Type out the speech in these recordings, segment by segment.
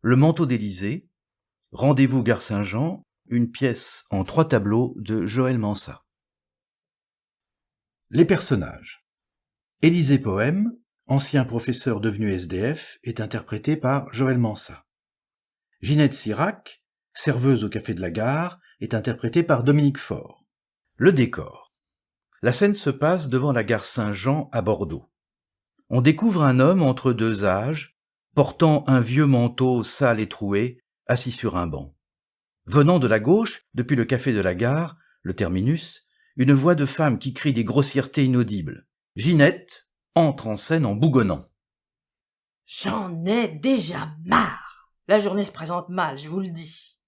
Le manteau d'Élysée, Rendez-vous Gare Saint-Jean, une pièce en 3 tableaux de Joël Mansa. Les personnages. Élysée Poème, ancien professeur devenu SDF, est interprété par Joël Mansa. Ginette Sirac, serveuse au café de la gare, est interprétée par Dominique Faure. Le décor. La scène se passe devant la gare Saint-Jean à Bordeaux. On découvre un homme entre 2 âges, portant un vieux manteau sale et troué, assis sur un banc. Venant de la gauche, depuis le café de la gare, le terminus, une voix de femme qui crie des grossièretés inaudibles. Ginette entre en scène en bougonnant. « J'en ai déjà marre. La journée se présente mal, je vous le dis.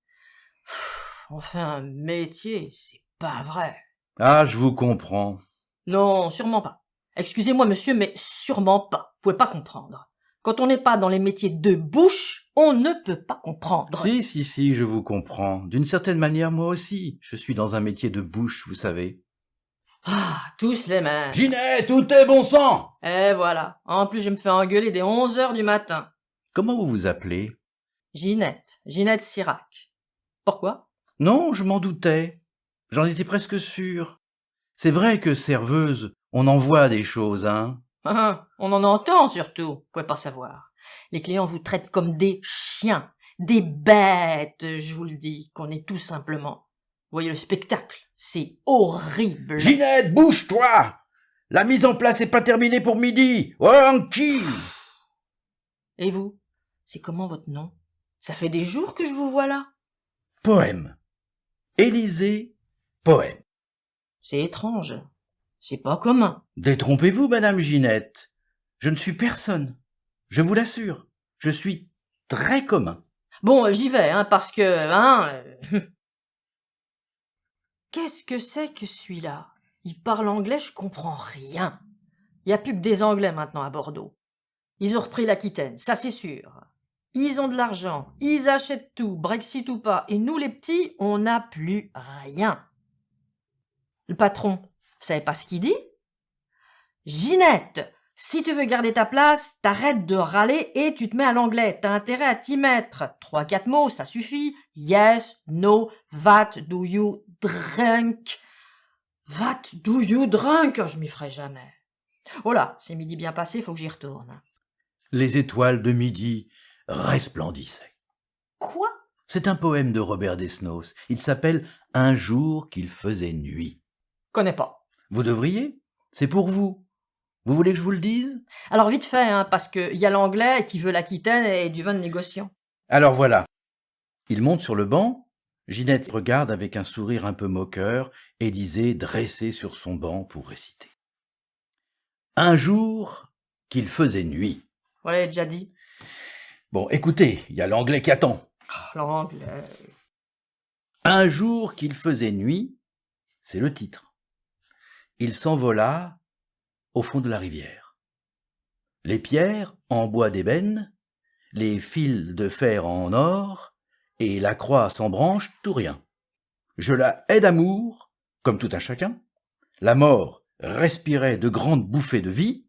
On fait un métier, c'est pas vrai. » Ah, je vous comprends. Non, sûrement pas. Excusez-moi, monsieur, mais sûrement pas. Vous pouvez pas comprendre. Quand on n'est pas dans les métiers de bouche, on ne peut pas comprendre. Si, je vous comprends. D'une certaine manière, moi aussi, je suis dans un métier de bouche, vous savez. Ah, tous les mêmes. Ginette, où t'es, bon sang? Et voilà. En plus, je me fais engueuler dès 11h du matin. Comment vous vous appelez? Ginette Sirac. Pourquoi? Non, je m'en doutais. J'en étais presque sûr. C'est vrai que serveuse, on en voit des choses, hein? On en entend surtout, vous pouvez pas savoir. Les clients vous traitent comme des chiens, des bêtes, je vous le dis, qu'on est tout simplement. Vous voyez le spectacle, c'est horrible. Ginette, bouge-toi! La mise en place est pas terminée pour midi. Anki! Et vous, c'est comment votre nom? Ça fait des jours que je vous vois là. Poème. Élysée, Poème. C'est étrange. C'est pas commun. Détrompez-vous, madame Ginette. Je ne suis personne. Je vous l'assure. Je suis très commun. Bon, j'y vais, parce que, Qu'est-ce que c'est que celui-là? Il parle anglais, je comprends rien. Il y a plus que des Anglais maintenant à Bordeaux. Ils ont repris l'Aquitaine, ça c'est sûr. Ils ont de l'argent, ils achètent tout, Brexit ou pas, et nous les petits, on n'a plus rien. Le patron, vous savez pas ce qu'il dit? Ginette, si tu veux garder ta place, t'arrêtes de râler et tu te mets à l'anglais. T'as intérêt à t'y mettre. 3-4 mots, ça suffit. Yes, no, what do you drink? What do you drink? Je m'y ferai jamais. Oh là, c'est midi bien passé, faut que j'y retourne. Les étoiles de midi resplendissaient. Quoi? C'est un poème de Robert Desnos. Il s'appelle « Un jour qu'il faisait nuit ». Connais pas. Vous devriez. C'est pour vous. Vous voulez que je vous le dise? Alors vite fait, parce qu'il y a l'anglais qui veut l'Aquitaine et du vin de négociant. Alors voilà. Il monte sur le banc. Ginette regarde avec un sourire un peu moqueur, Élysée dressée sur son banc pour réciter. Un jour qu'il faisait nuit. Vous l'avez déjà dit. Bon, écoutez, il y a l'anglais qui attend. Oh, l'anglais. Un jour qu'il faisait nuit, c'est le titre. Il s'envola au fond de la rivière. Les pierres en bois d'ébène, les fils de fer en or, et la croix sans branche, tout rien. Je la hais d'amour, comme tout un chacun. La mort respirait de grandes bouffées de vie.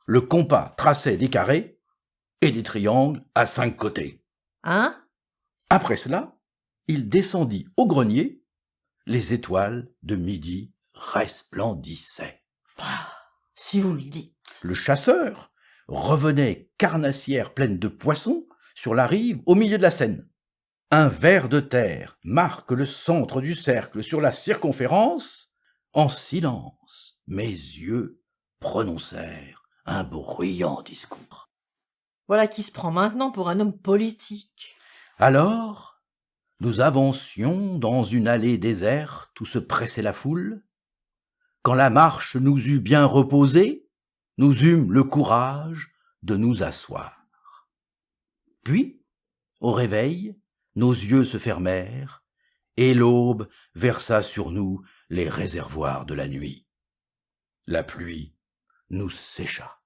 Le compas traçait des carrés et des triangles à 5 côtés. Après cela, il descendit au grenier. Les étoiles de midi resplendissaient. Si vous le dites. Le chasseur revenait carnassière pleine de poissons sur la rive au milieu de la Seine. Un ver de terre marque le centre du cercle sur la circonférence. En silence, mes yeux prononcèrent un bruyant discours. Voilà qui se prend maintenant pour un homme politique. Alors, nous avancions dans une allée déserte où se pressait la foule. Quand la marche nous eut bien reposés, nous eûmes le courage de nous asseoir. Puis, au réveil, nos yeux se fermèrent, et l'aube versa sur nous les réservoirs de la nuit. La pluie nous sécha.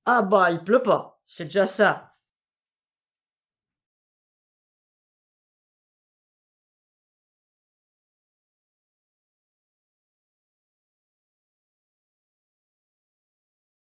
Ah bah, il pleut pas, c'est déjà ça.